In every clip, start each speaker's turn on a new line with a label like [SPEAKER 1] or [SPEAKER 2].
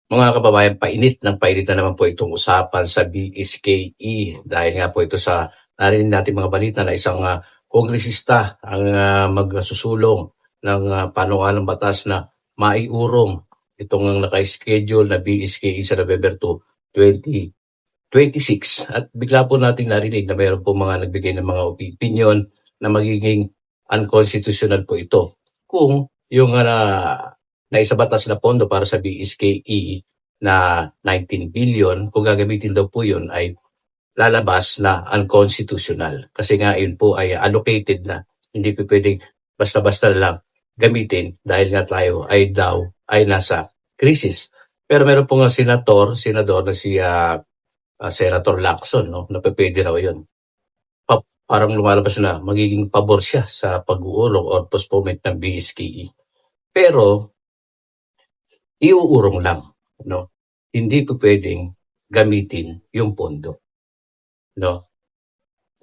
[SPEAKER 1] Mga kababayan, painit na naman po itong usapan sa BSKE dahil nga po ito sa narinig natin mga balita na isang kongresista ang magsusulong ng panukalang batas na maiurong itong naka-schedule na BSKE sa November 2, 2026. At bigla po nating narinig na mayroon po mga nagbigay ng mga opinion na magiging unconstitutional po ito kung yung naisabatas na pondo para sa BSKE na 19 billion, kung gagamitin daw po yun ay lalabas na unconstitutional. Kasi nga yun po ay allocated na. Hindi po pwedeng basta-basta lang gamitin dahil nga tayo ay nasa crisis. Pero meron po nga senador na si Senator Lacson, no, na pwede raw yun. Parang lumalabas na magiging pabor siya sa pag-uurong or postponement ng BSKE. Pero iuurong lang, no? Hindi po pwedeng gamitin yung pondo, no?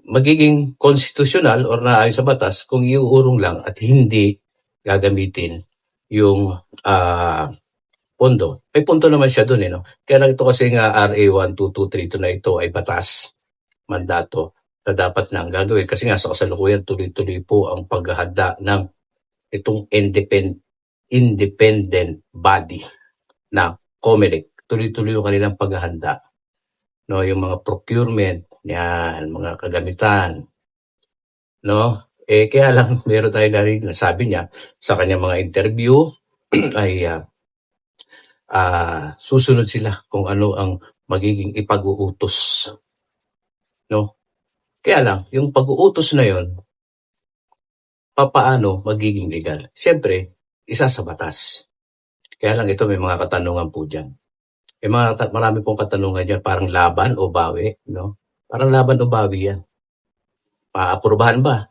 [SPEAKER 1] Magiging constitutional or naayon sa batas kung iuurong lang at hindi gagamitin yung pondo. May punto naman siya doon, no? Kaya lang ito kasi nga RA 12232 na ito ay batas, mandato na dapat nang gagawin kasi nga sa kasalukuyan tuloy-tuloy po ang paghahanda ng itong independent body na COMELEC. Tuloy-tuloy yung kanilang paghahanda. No, yung mga procurement, yan, mga kagamitan. No? Kaya lang meron tayo narinig na sabi niya sa kanyang mga interview ay susunod sila kung ano ang magiging ipag-uutos. No? Kaya lang, yung pag-uutos na yon, papaano magiging legal? Siyempre, isa sa batas. Kaya lang ito may mga katanungan po dyan. Marami pong katanungan dyan, parang laban o bawi, no? Parang laban o bawi yan. Maaprubahan ba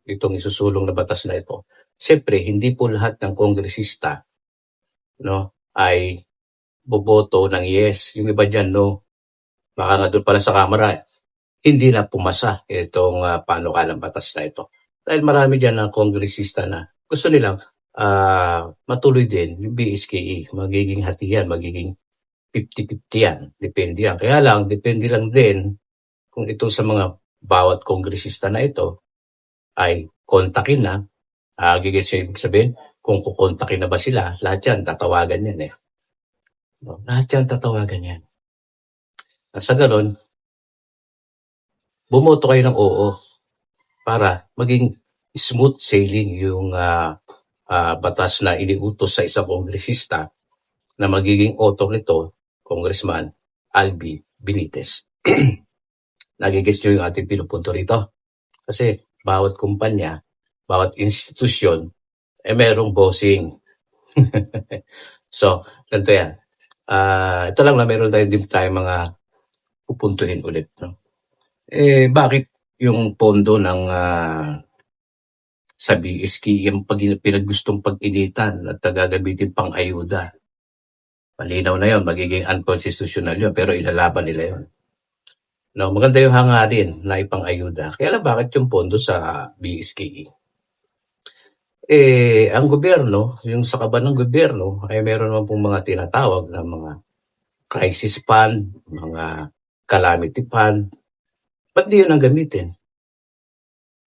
[SPEAKER 1] itong isusulong na batas na ito? Siyempre, hindi po lahat ng kongresista, no, ay boboto ng yes. Yung iba dyan, no, baka nga doon pala sa Kamara, hindi na pumasa itong panukalang batas na ito. Dahil marami dyan ng kongresista na gusto nilang matuloy din yung BSKE, magiging hatiyan, magiging 50-50 yan. Depende yan. Kaya lang, depende lang din kung ito sa mga bawat kongresista na ito ay kontakin na. Gigits yung ibig sabihin, kung kukontakin na ba sila, lahat yan, tatawagan yan eh. No, lahat yan, tatawagan yan. At sa ganun, bumoto kayo ng oo para maging smooth sailing yung batas na iniutos sa isang kongresista na magiging author nito, Congressman Albi Benitez. Nagigits nyo yung ating pinupunto rito. Kasi bawat kumpanya, bawat institusyon, merong bossing. So, ganito yan. Ito lang na meron din tayo mga pupuntuhin ulit. No? Bakit yung pondo ng sa BSKE yung pinagustong pag-initan at gagamitin pang ayuda? Malinaw na yun, magiging unconstitutional yun, pero ilalaban nila yun. No, maganda yung hangarin na ipang-ayuda. Kaya lang bakit yung pondo sa BSKE? Ang gobyerno, yung sa kaban ng gobyerno, ay meron naman pong mga tinatawag na mga crisis fund, mga calamity fund. Ba't di yun ang gamitin?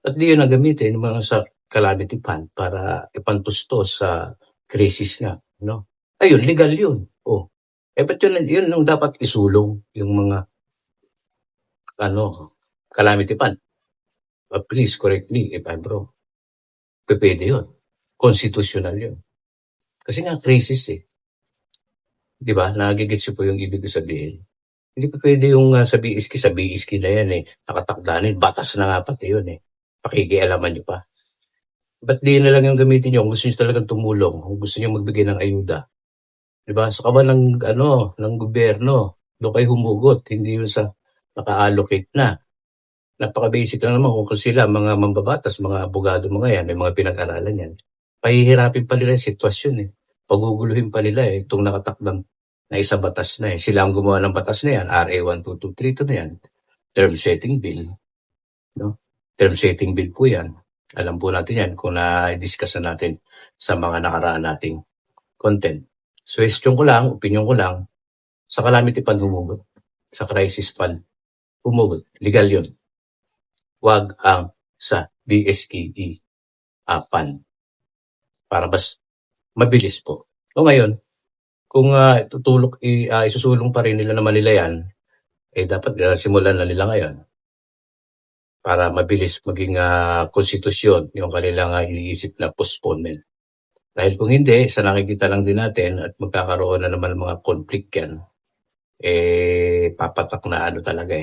[SPEAKER 1] Ba't di yun ang gamitin, mga sa calamity fund para ipantustos sa crisis nga, no? Ayun, legal yun. Ba't yun yung dapat isulong yung mga calamity fund? Please correct me if I'm wrong. Pwede yun. Constitutional yun. Kasi nga crisis eh. Di ba? Nagigits po yung ibig sabihin. Hindi pa pwede yung sa BSK na yan eh. Nakatakdanin. Batas na nga pati yun eh. Pakikialaman nyo pa. Ba't di na lang yung gamitin nyo? Kung gusto nyo talagang tumulong, kung gusto nyo magbigay ng ayuda. Diba? Sa kaban ng gobyerno, doon kayo humugot, hindi yun sa naka-allocate na. Napaka-basic lang naman kung sila, mga mambabatas, mga abogado, mga yan, may mga pinag-aralan yan. Pahihirapin pa nila yung sitwasyon eh. Paguguluhin pa nila eh, itong nakatakdang na isa batas na eh. Sila ang gumawa ng batas na yan, RA 12232 na yan. Term setting bill. No? Term setting bill po yan. Alam po natin yan kung na-discuss na natin sa mga nakaraan nating content. Suhestiyon ko lang, opinyon ko lang, sa calamity fund humugot, sa crisis fund humugot, legal yun. Wag ang sa BSKE fund para mas mabilis po. O ngayon, kung isusulong pa rin nila naman nila yan, dapat simulan na nila ngayon para mabilis maging konstitusyon yung kanilang iniisip na postponement. Dahil kung hindi, sa nakikita lang din natin at magkakaroon na naman mga conflict yan, papatak na talaga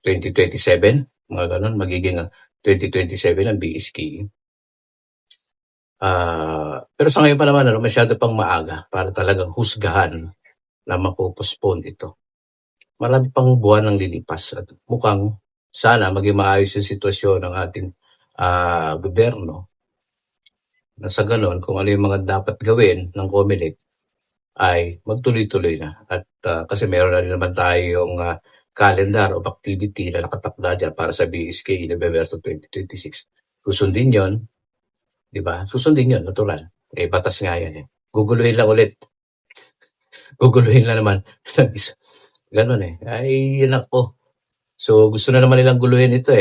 [SPEAKER 1] 2027, mga ganun, magiging 2027 ang BSK. Pero sa ngayon pa naman, masyado pang maaga para talagang husgahan na mapopospone ito. Marami pang buwan ang lilipas at mukhang sana maging maayos yung sitwasyon ng ating gobyerno na sa ganon, kung ano yung mga dapat gawin ng COMELEC ay magtuloy-tuloy na. At kasi meron na rin naman tayong calendar of activity na nakatakda dyan para sa BSK November 2026. Susundin yon, di ba? Susundin yon, natural. Batas nga yan. Guguluhin lang ulit. Guguluhin lang naman. Ganon Ay, yun ako. So, gusto na naman nilang guluhin ito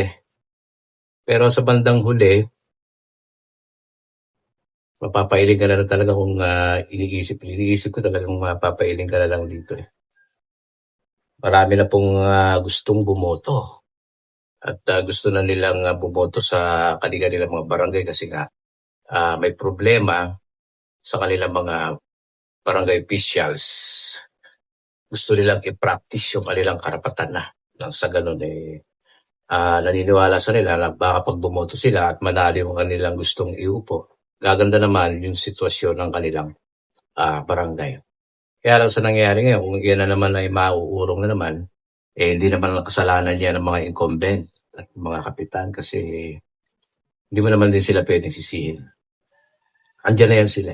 [SPEAKER 1] Pero sa bandang huli, mapapailing ka na lang talaga kung iniisip ko talagang mapapailing ka na lang dito Marami na pong gustong bumoto. At gusto na nilang bumoto sa kanilang mga barangay kasi nga may problema sa kanilang mga barangay officials. Gusto nilang i-practice yung kanilang karapatan na. Nang sa ganun naniniwala sa nila na baka pag bumoto sila at manalo yung kanilang gustong iupo, gaganda naman yung sitwasyon ng kanilang barangay. Kaya lang sa nangyayari ngayon, kung yan na naman ay mauurong na naman, hindi naman ang kasalanan niya ng mga incumbent at mga kapitan kasi hindi mo naman din sila pwedeng sisihin. Andiyan na yan sila.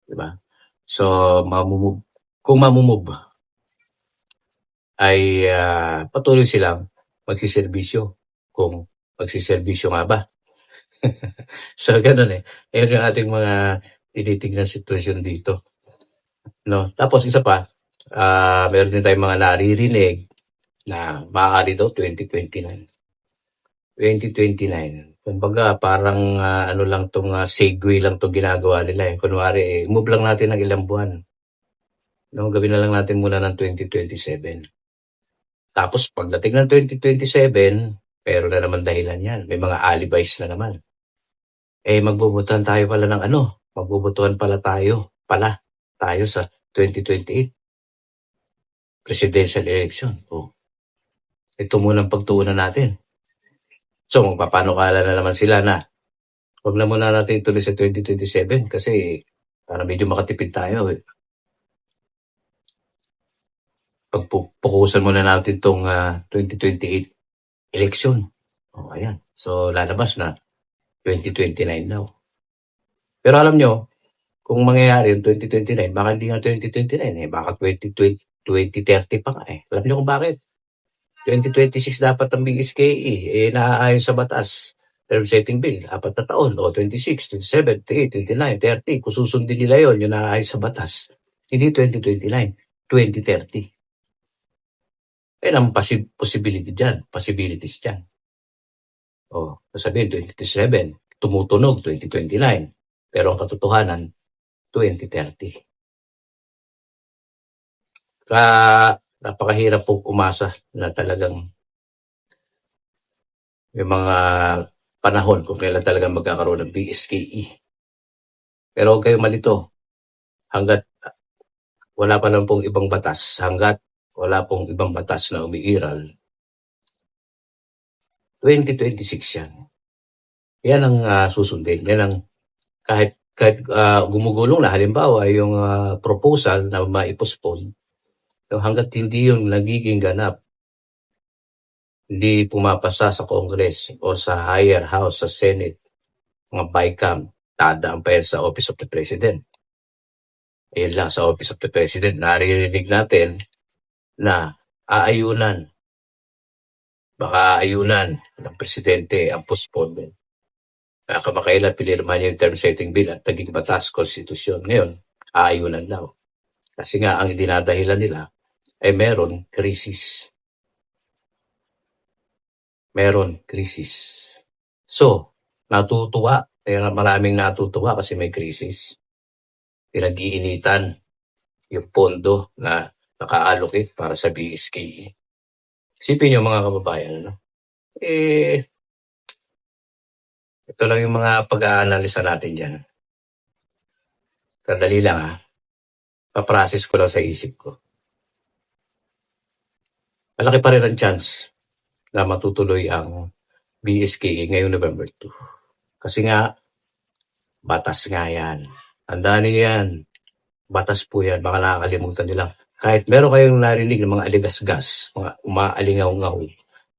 [SPEAKER 1] Diba? So, kung mamumove ay patuloy silang magsiservisyo kung magsiservisyo nga ba. So, ganun Yan yung ating mga tinitignan sitwasyon dito. No? Tapos isa pa, meron din tayong mga naririnig na maaari daw 2029. 2029. Kumbaga parang lang tong segue lang tong ginagawa nila Kunwari, move lang natin ng ilang buwan. No, gawin na lang natin muna ng 2027. Tapos pagdating ng 2027, pero na naman dahilan yan. May mga alibis na naman. Magbubutuhan tayo pala ng magbubutuhan pala tayo sa 2028 presidential election. Ito muna ang pagtuunan natin. So, magpapanukala na naman sila na huwag na muna natin ituloy sa 2027 kasi para medyo makatipid tayo Pagpukusan muna natin itong 2028 election. Ayan. So, lalabas na 2029 now. Pero alam nyo, kung mangyayari yung 2029, baka hindi nga 2029 baka 2030 pa nga Alam nyo kung bakit? 2026 dapat ang BSKE, naaayon sa batas. Term setting bill, 4 na taon, 26, 27, 28, 29, 30. Kung susundin nila yon yung naaayon sa batas. Hindi 2029, 2030. Ang possibilities dyan. Sabihin, 2027, tumutunog, 2029. Pero ang katotohanan, 2030. Napakahirap po umasa na talagang may mga panahon kung kailan talagang magkakaroon ng BSKE. Pero huwag kayong malito. Hanggat wala pa lang pong ibang batas, hanggat wala pong ibang batas na umiiral, 2026 yan. Yan ang susundin. Yan ang kahit gumugulong na halimbawa yung proposal na maipospone, hanggat hindi yung nagiging ganap, hindi pumapasa sa Congress o sa higher house, sa Senate, mga BICAM, dadaan pa yan sa Office of the President. Ayun lang, sa Office of the President, naririnig natin na baka aayunan ng Presidente ang postponement. Kamakailan pinirma niya yung term setting bill at naging batas, konstitusyon. Ngayon, aayunan daw. Kasi nga, ang dinadahilan nila ay meron krisis. Meron krisis. So, natutuwa. Maraming natutuwa kasi may krisis. Pinag-iinitan yung pondo na naka-allocate para sa BSKE. Isipin niyo mga kababayan, ano? Ito lang yung mga pag-aanalisa natin dyan. Sandali lang ha. Pa-process ko lang sa isip ko. Malaki pa rin ang chance na matutuloy ang BSKE ngayong November 2. Kasi nga, batas nga yan. Tandaan niyo yan. Batas po yan. Baka nakakalimutan nyo lang. Kahit meron kayong narinig ng mga aligasgas, mga umaalingaw-ngaw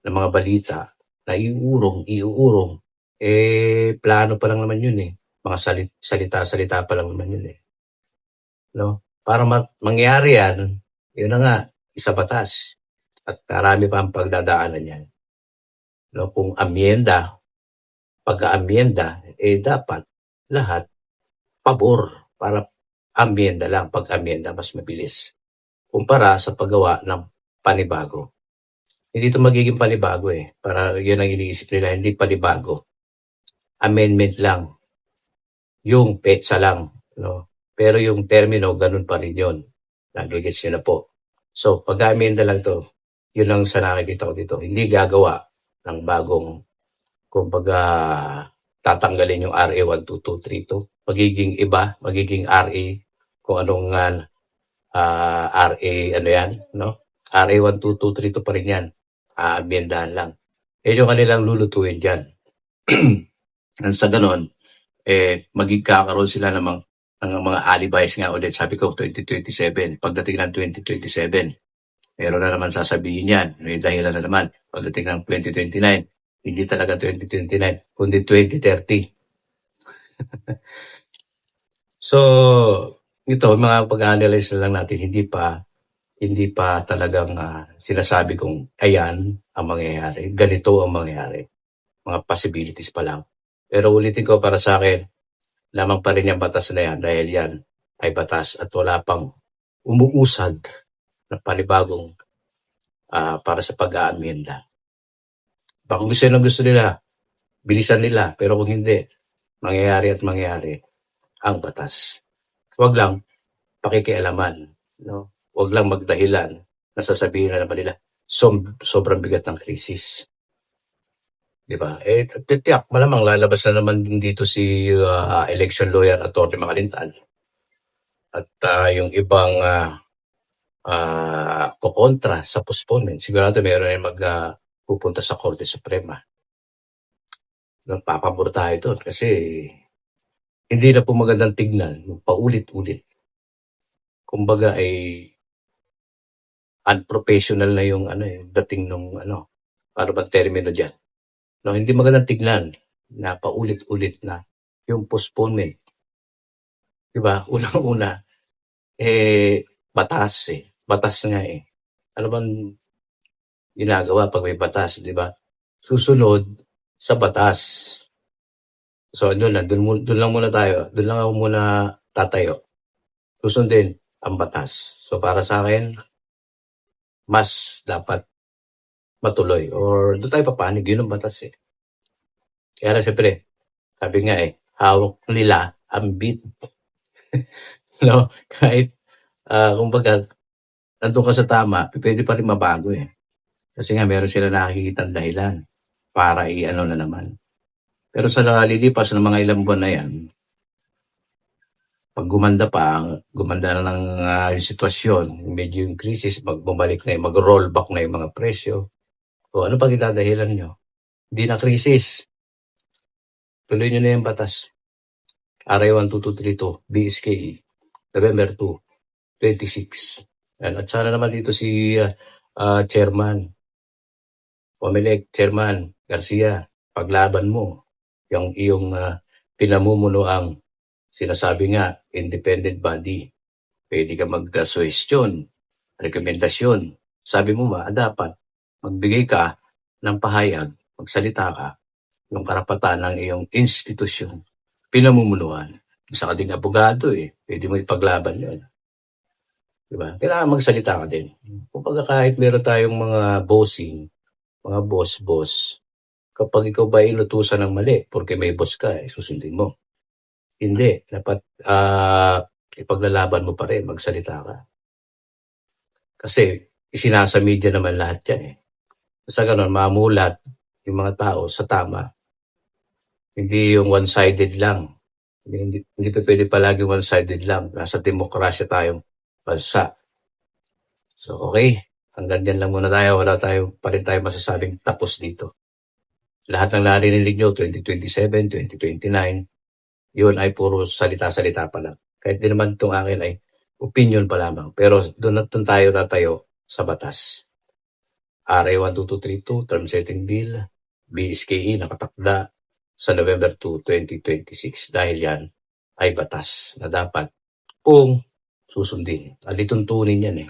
[SPEAKER 1] ng mga balita na iuurong, plano pa lang naman yun eh. Mga salita-salita pa lang naman yun eh. No? Para mangyari yan, yun na nga, isa batas. At marami pa ang pagdadaanan yan. No? Kung amyenda, pag-aamyenda, dapat lahat pabor para amyenda lang. Pag-amyenda, mas mabilis. Kumpara sa paggawa ng panibago. Hindi ito magiging panibago eh. Para yun ang iniisip nila, hindi panibago. Amendment lang. Yung petsa lang. No? Pero yung termino, ganun pa rin yun. Nagigits nyo na po. So, pag-amenda lang to, yun lang sa nakikita ko dito. Hindi gagawa ng bagong, kumbaga, tatanggalin yung RA 12232. Magiging iba, magiging RA, kung anong RA, ano yan, no? RA 12232 pa rin yan. Amendahan lang. Yung kanilang lulutuin dyan. Sa ganon, magkakaroon sila ng mga alibis nga ulit. Sabi ko, 2027. Pagdating ng 2027, meron na naman sasabihin yan. May dahilan na naman. Pagdating ng 2029, hindi talaga 2029, kundi 2030. So, ito, mga pag-analyze na lang natin, hindi pa talagang sinasabi kong ayan ang mangyayari, ganito ang mangyayari. Mga possibilities pa lang. Pero ulitin ko, para sa akin, lamang pa rin yung batas na yan dahil yan ay batas at wala pang umuusad na panibagong para sa pag-aamyenda. Baka gusto nila, bilisan nila, pero kung hindi, mangyayari ang batas. Huwag lang pakikialaman, no? Huwag lang magdahilan na sasabihin na naman nila sobrang bigat ng krisis. Diba? Titiyak, malamang lalabas na naman din dito si election lawyer Atty. Macalintal at yung ibang kukontra sa postponement. Sigurado meron na pupunta sa Korte Suprema. Papabor tayo doon kasi hindi na po magandang tignan, paulit-ulit. Kumbaga ay unprofessional na yung dating nung para bang termino diyan. No, hindi magandang tignan na paulit-ulit na yung postponement. Diba? Unang-una, batas eh. Batas nga eh. Ano bang ginagawa pag may batas, diba? Susunod sa batas. So, doon lang muna tayo. Doon lang ako muna tatayo. Susundin ang batas. So, para sa akin, mas dapat matuloy. Or doon tayo papanig. Yun ang batas eh. Kaya na siyempre, sabi nga eh, hawak nila ang beat. No? Kahit, kumbaga, nandun ka sa tama, pwede pa rin mabago eh. Kasi nga, meron sila nakikitang dahilan para na naman. Pero sa lilipas ng mga ilang buwan na yan, pag gumanda na ng yung sitwasyon, medyo yung krisis, bumalik na mag-roll back na yung mga presyo. So, ano pag idadahilan nyo? Hindi na krisis. Tuloy nyo na yung batas. RA 12232, BSKE, November 2, 26. At sana naman dito si Chairman, Comelec Chairman Garcia, paglaban mo yung iyong pinamumunuang sinasabi nga, independent body. Pwede ka mag-suggestion, rekomendasyon. Sabi mo dapat magbigay ka ng pahayag, magsalita ka yung karapatan ng iyong institusyon, pinamumunuan. Isa ka ding abogado pwede mo ipaglaban yun. Diba? Kailangan magsalita ka din. Kumbaga kahit meron tayong mga bossing, mga boss, kapag ikaw ba inutusan ng mali, porque may boss ka, susundin mo. Hindi. Dapat ipaglalaban mo pa rin, magsalita ka. Kasi isinasa media naman lahat yan Sa ganun, mamulat yung mga tao sa tama. Hindi yung one-sided lang. Hindi pa pwede palagi one-sided lang. Nasa demokrasya tayong bansa. So, okay. Hanggang dyan lang muna tayo. Pa rin tayo masasabing tapos dito. Lahat ng narinig nyo, 2027, 2029, yun ay puro salita-salita pa lang. Kahit di naman itong akin ay opinion pa lamang. Pero doon tayo tatayo sa batas. RA 12232, Term Setting Bill, BSKE nakatakda sa November 2, 2026 dahil yan ay batas na dapat kung susundin. Alituntunin yan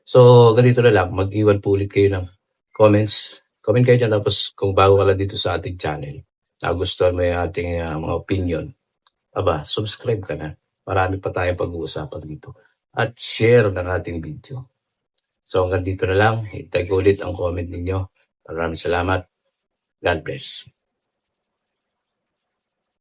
[SPEAKER 1] So, ganito na lang. Mag-iwan po ulit kayo ng comments. Comment kayo dyan. Tapos, kung bago ka lang dito sa ating channel, nagustuhan mo yung ating mga opinion, subscribe ka na. Marami pa tayong pag-uusapan dito. At share ng ating video. So, hanggang dito na lang. Hintay ko ulit ang comment ninyo. Maraming salamat. God bless.